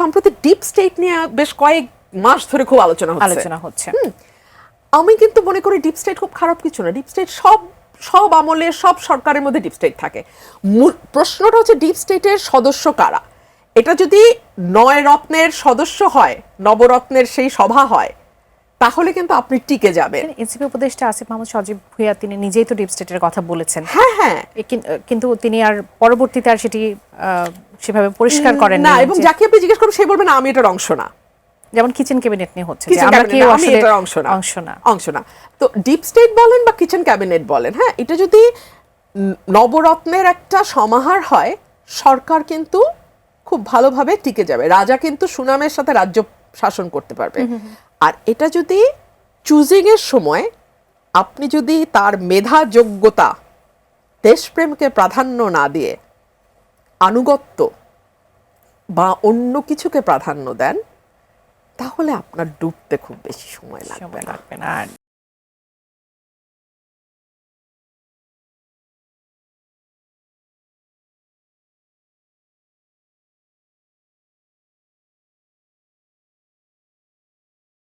সম্প্রতি deep state নিয়ে বেশ কয়েক মাস ধরে খুব আলোচনা হচ্ছে। আমি কিন্তু মনে করি ডিপ স্টেট খুব খারাপ কিছু না। ডিপ স্টেট সব আমলে সব সরকারের মধ্যে ডিপ স্টেট থাকে। প্রশ্নটা হচ্ছে ডিপ স্টেটের সদস্য কারা। এটা যদি 9 রত্নের সদস্য হয়, নবরত্নের সেই সভা হয়, তাহলে কিন্তু আপনি টিকে যাবেন। এনসিপি উপদেষ্টা আসিফ মাহমুদ সজীব ভুঁইয়া তিনি নিজেই তো ডিপ স্টেটের কথা বলেছেন। হ্যাঁ, কিন্তু তিনি আর পরবর্তীতে আর সেটি সেভাবে পরিষ্কার করেন না, এবং যাকে আপনি জিজ্ঞেস করবেন সে বলবেন আমি এটার অংশ না। যেমন কিচেন ক্যাবিনেট নিয়ে হচ্ছে যে আমরা কি আসলে এটার অংশ না। তো ডিপ স্টেট বলেন বা কিচেন ক্যাবিনেট বলেন, হ্যাঁ, এটা যদি নবরত্নের একটা সমাহার হয়, সরকার কিন্তু খুব ভালোভাবে টিকে যাবে। রাজা কিন্তু সুনামের সাথে রাজ্য শাসন করতে পারবে। আর এটা যদি চুজিং এর সময় আপনি যদি তার মেধা, যোগ্যতা, দেশপ্রেমকে প্রাধান্য না দিয়ে আনুগত্য বা অন্য কিছুকে প্রাধান্য দেন, তাহলে আপনার ডুবতে খুব বেশি সময় লাগবে না।